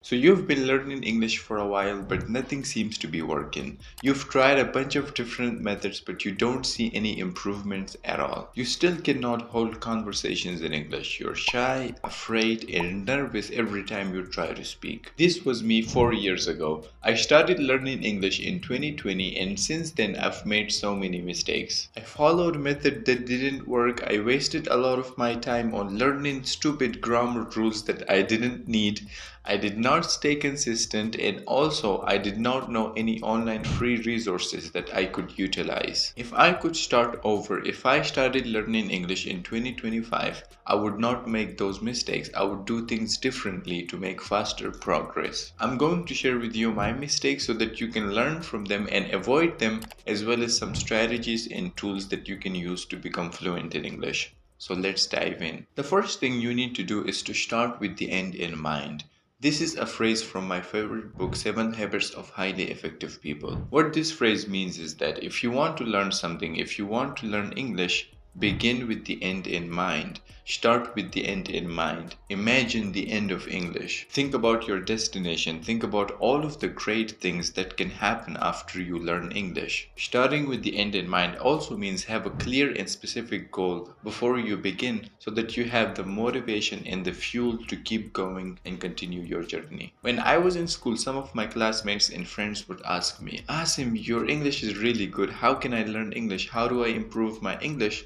So you've been learning English for a while, but nothing seems to be working. You've tried a bunch of different methods, but you don't see any improvements at all. You still cannot hold conversations in English. You're shy, afraid, and nervous every time you try to speak. This was me 4 years ago. I started learning English in 2020, and since then I've made so many mistakes. I followed a method that didn't work. I wasted a lot of my time on learning stupid grammar rules that I didn't need. I did not stay consistent, and also I did not know any online free resources that I could utilize. If I could start over, if I started learning English in 2025, I would not make those mistakes. I would do things differently to make faster progress. I'm going to share with you my mistakes so that you can learn from them and avoid them, as well as some strategies and tools that you can use to become fluent in English. So let's dive in. The first thing you need to do is to start with the end in mind. This is a phrase from my favorite book, 7 Habits of Highly Effective People. What this phrase means is that if you want to learn something, if you want to learn English, begin with the end in mind. Start with the end in mind. Imagine the end of English. Think about your destination. Think about all of the great things that can happen after you learn English. Starting with the end in mind also means have a clear and specific goal before you begin so that you have the motivation and the fuel to keep going and continue your journey. When I was in school, some of my classmates and friends would ask me, Asim, your English is really good. How can I learn English? How do I improve my English?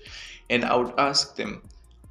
And I would ask them,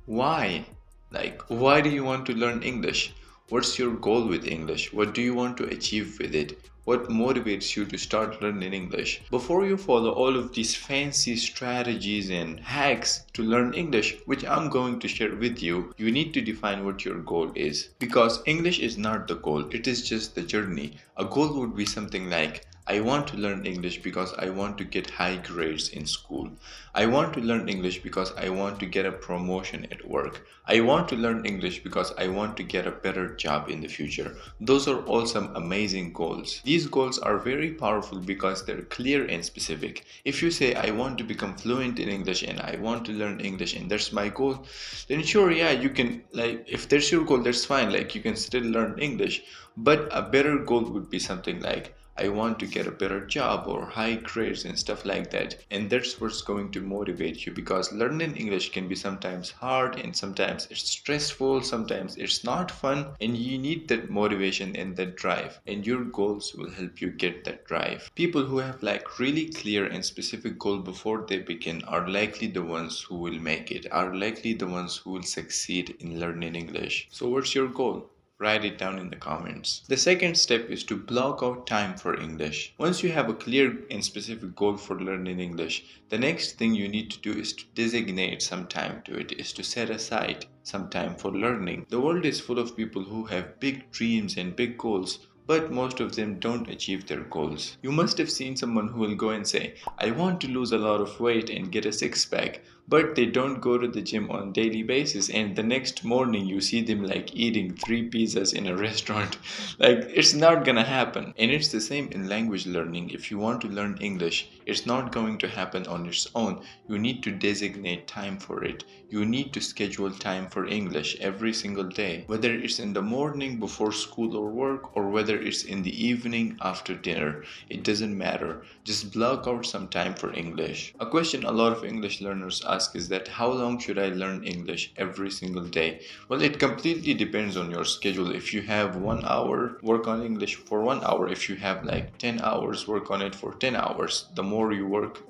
why? Like, why do you want to learn English? What's your goal with English? What do you want to achieve with it? What motivates you to start learning English? Before you follow all of these fancy strategies and hacks to learn English, which I'm going to share with you, you need to define what your goal is. Because English is not the goal, it is just the journey. A goal would be something like, I want to learn English because I want to get high grades in school. I want to learn English because I want to get a promotion at work. I want to learn English because I want to get a better job in the future. Those are all some amazing goals. These goals are very powerful because they're clear and specific. If you say, I want to become fluent in English and I want to learn English and that's my goal, then sure, yeah, you can, like, if that's your goal, that's fine. Like, you can still learn English. But a better goal would be something like, I want to get a better job or high grades and stuff like that. And that's what's going to motivate you, because learning English can be sometimes hard and sometimes it's stressful, sometimes it's not fun, and you need that motivation and that drive. And your goals will help you get that drive. People who have like really clear and specific goal before they begin are likely the ones who will make it, are likely the ones who will succeed in learning English. So what's your goal? Write it down in the comments. The second step is to block out time for English. Once you have a clear and specific goal for learning English, the next thing you need to do is to designate some time to it, is to set aside some time for learning. The world is full of people who have big dreams and big goals, but most of them don't achieve their goals. You must have seen someone who will go and say, I want to lose a lot of weight and get a six pack, but they don't go to the gym on a daily basis, and the next morning you see them like eating 3 pizzas in a restaurant. Like, it's not gonna happen. And it's the same in language learning. If you want to learn English, it's not going to happen on its own. You need to designate time for it. You need to schedule time for English every single day, whether it's in the morning before school or work, or whether it's in the evening after dinner. It doesn't matter. Just block out some time for English. A question a lot of English learners ask is that, how long should I learn English every single day? Well, it completely depends on your schedule. If you have 1 hour, work on English for 1 hour. If you have like 10 hours, work on it for 10 hours. The more you work,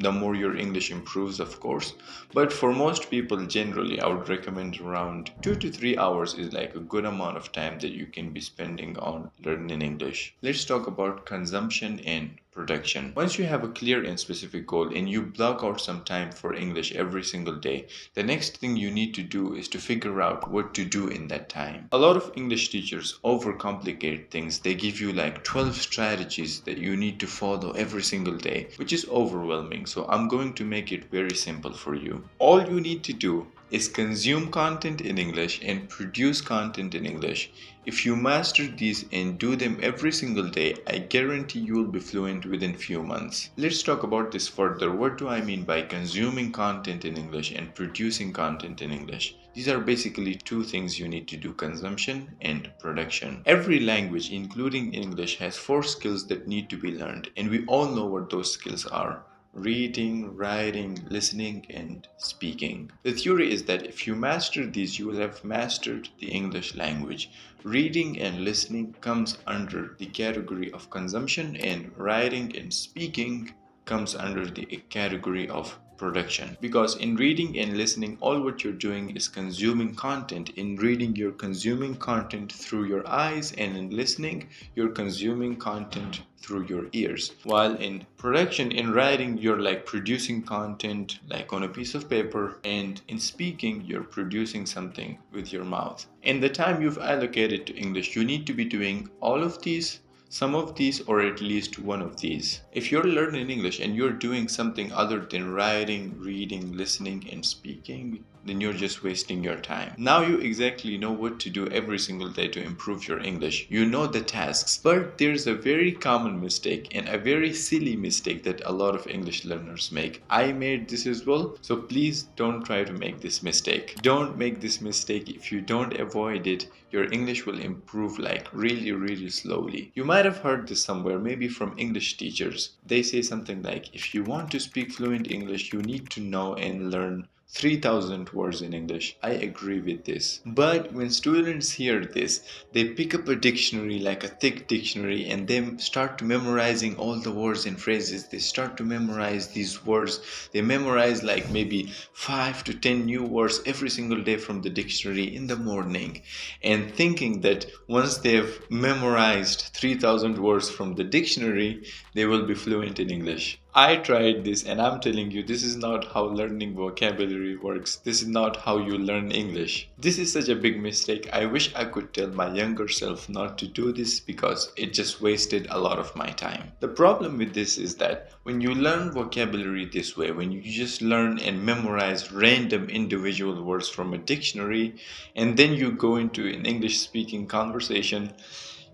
the more your English improves, of course. But for most people, generally, I would recommend around 2 to 3 hours is like a good amount of time that you can be spending on learning English. Let's talk about consumption and production. Once you have a clear and specific goal and you block out some time for English every single day, the next thing you need to do is to figure out what to do in that time. A lot of English teachers overcomplicate things. They give you like 12 strategies that you need to follow every single day, which is overwhelming. So I'm going to make it very simple for you. All you need to do is consume content in English and produce content in English. If you master these and do them every single day, I guarantee you will be fluent within few months. Let's talk about this further. What do I mean by consuming content in English and producing content in English? These are basically two things you need to do: consumption and production. Every language, including English, has four skills that need to be learned, and we all know what those skills are: reading, writing, listening, and speaking. The theory is that if you master these, you will have mastered the English language. Reading and listening comes under the category of consumption, and writing and speaking comes under the category of production. Because in reading and listening, all what you're doing is consuming content. In reading, you're consuming content through your eyes, and in listening, you're consuming content through your ears. While in production, in writing, you're like producing content like on a piece of paper, and in speaking, you're producing something with your mouth. And the time you've allocated to English, you need to be doing all of these, some of these, or at least one of these. If you're learning English and you're doing something other than writing, reading, listening, and speaking, then you're just wasting your time. Now you exactly know what to do every single day to improve your English. You know the tasks, but there's a very common mistake and a very silly mistake that a lot of English learners make. I made this as well, so please don't try to make this mistake. Don't make this mistake. If you don't avoid it, your English will improve like really slowly. You might have heard this somewhere, maybe from English teachers. They say something like, if you want to speak fluent English, you need to know and learn 3,000 words in English. I agree with this. But when students hear this, they pick up a dictionary, like a thick dictionary, and then start to memorizing all the words and phrases. They start to memorize these words. They memorize like maybe 5 to 10 new words every single day from the dictionary in the morning, and thinking that once they've memorized 3,000 words from the dictionary, they will be fluent in English. I tried this, and I'm telling you, this is not how learning vocabulary works. This is not how you learn English. This is such a big mistake. I wish I could tell my younger self not to do this, because it just wasted a lot of my time. The problem with this is that when you learn vocabulary this way, when you just learn and memorize random individual words from a dictionary, and then you go into an English speaking conversation,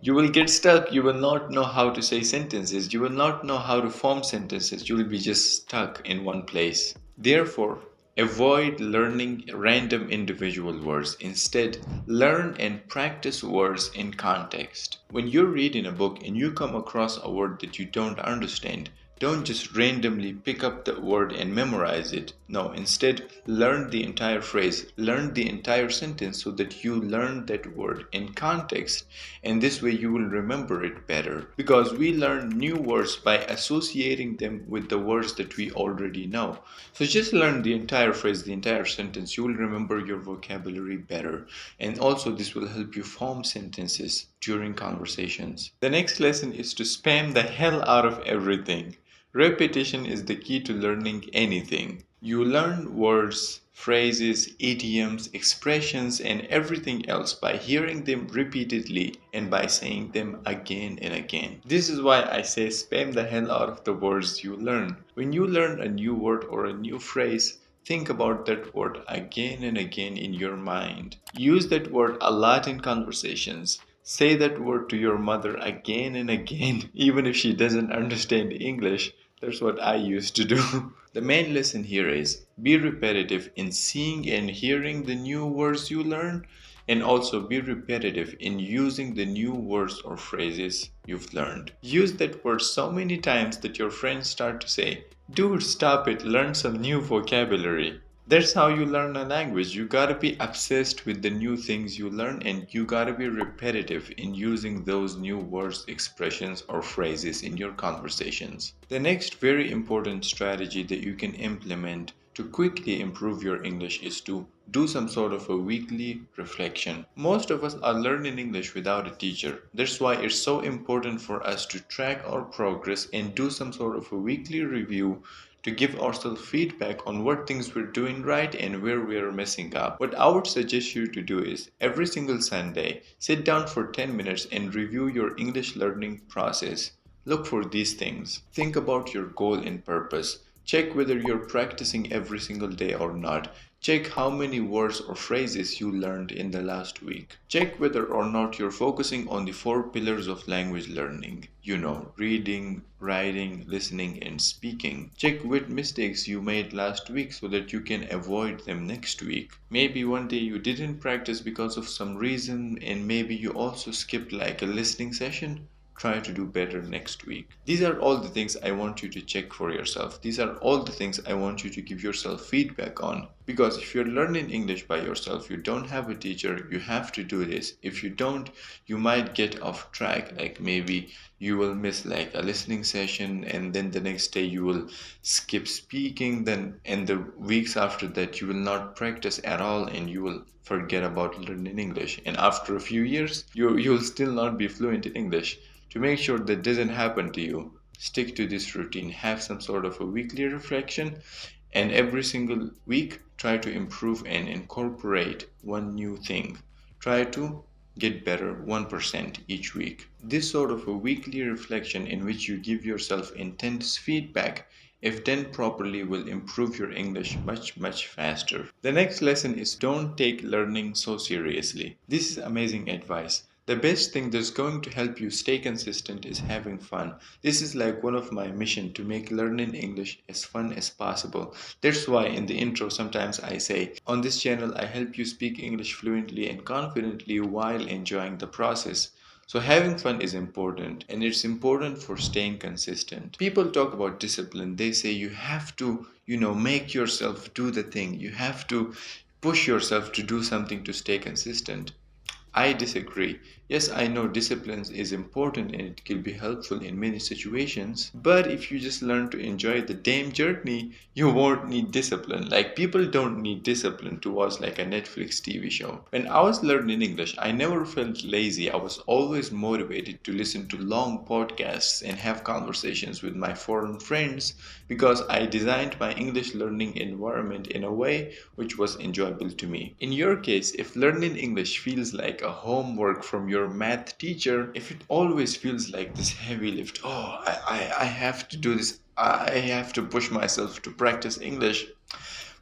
you will get stuck. You will not know how to say sentences. You will not know how to form sentences. You will be just stuck in one place. Therefore, avoid learning random individual words. Instead, learn and practice words in context. When you're reading a book and you come across a word that you don't understand, don't just randomly pick up the word and memorize it. No, instead, learn the entire phrase, learn the entire sentence so that you learn that word in context. And this way you will remember it better. Because we learn new words by associating them with the words that we already know. So just learn the entire phrase, the entire sentence. You will remember your vocabulary better. And also this will help you form sentences during conversations. The next lesson is to spam the hell out of everything. Repetition is the key to learning anything. You learn words, phrases, idioms, expressions, and everything else by hearing them repeatedly and by saying them again and again. This is why I say spam the hell out of the words you learn. When you learn a new word or a new phrase, think about that word again and again in your mind. Use that word a lot in conversations. Say that word to your mother again and again, even if she doesn't understand English. That's what I used to do. The main lesson here is be repetitive in seeing and hearing the new words you learn, and also be repetitive in using the new words or phrases you've learned. Use that word so many times that your friends start to say, "Dude, stop it, learn some new vocabulary." That's how you learn a language. You gotta be obsessed with the new things you learn, and you gotta be repetitive in using those new words, expressions, or phrases in your conversations. The next very important strategy that you can implement to quickly improve your English is to do some sort of a weekly reflection. Most of us are learning English without a teacher. That's why it's so important for us to track our progress and do some sort of a weekly review to give ourselves feedback on what things we're doing right and where we are messing up. What I would suggest you to do is every single Sunday, sit down for 10 minutes and review your English learning process. Look for these things. Think about your goal and purpose. Check whether you're practicing every single day or not. Check how many words or phrases you learned in the last week. Check whether or not you're focusing on the four pillars of language learning. Reading, writing, listening, and speaking. Check what mistakes you made last week so that you can avoid them next week. Maybe one day you didn't practice because of some reason, and maybe you also skipped like a listening session. Try to do better next week. These are all the things I want you to check for yourself. These are all the things I want you to give yourself feedback on. Because if you're learning English by yourself, you don't have a teacher, you have to do this. If you don't, you might get off track. Like maybe you will miss like a listening session, and then the next day you will skip speaking, then and the weeks after that you will not practice at all, and you will forget about learning English. And after a few years, you'll still not be fluent in English. To make sure that doesn't happen to you, stick to this routine. Have some sort of a weekly reflection, and every single week try to improve and incorporate one new thing. Try to get better 1% each week. This sort of a weekly reflection in which you give yourself intense feedback, if done properly, will improve your English much, much faster. The next lesson is don't take learning so seriously. This is amazing advice. The best thing that's going to help you stay consistent is having fun. This is like one of my mission to make learning English as fun as possible. That's why in the intro sometimes I say, on this channel I help you speak English fluently and confidently while enjoying the process. So having fun is important, and it's important for staying consistent. People talk about discipline. They say you have to, make yourself do the thing. You have to push yourself to do something to stay consistent. I disagree. Yes, I know discipline is important and it can be helpful in many situations, but if you just learn to enjoy the damn journey, you won't need discipline. Like, people don't need discipline to watch like a Netflix TV show. When I was learning English, I never felt lazy. I was always motivated to listen to long podcasts and have conversations with my foreign friends because I designed my English learning environment in a way which was enjoyable to me. In your case, if learning English feels like a homework from your math teacher, if it always feels like this heavy lift, I have to do this, I have to push myself to practice English,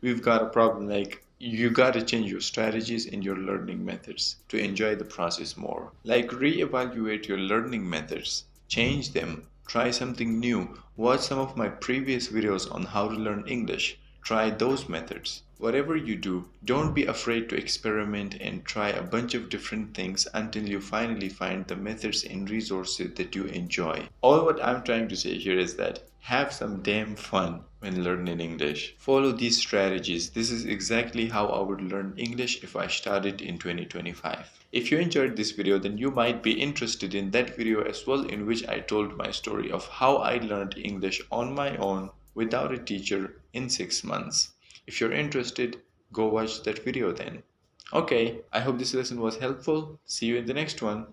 we've got a problem. Like, you got to change your strategies and your learning methods to enjoy the process more. Like, reevaluate your learning methods, change them, try something new, watch some of my previous videos on how to learn English, try those methods. Whatever you do, don't be afraid to experiment and try a bunch of different things until you finally find the methods and resources that you enjoy. All what I'm trying to say here is that have some damn fun when learning English. Follow these strategies. This is exactly how I would learn English if I started in 2025. If you enjoyed this video, then you might be interested in that video as well, in which I told my story of how I learned English on my own without a teacher in 6 months. If you're interested, go watch that video then. Okay, I hope this lesson was helpful. See you in the next one.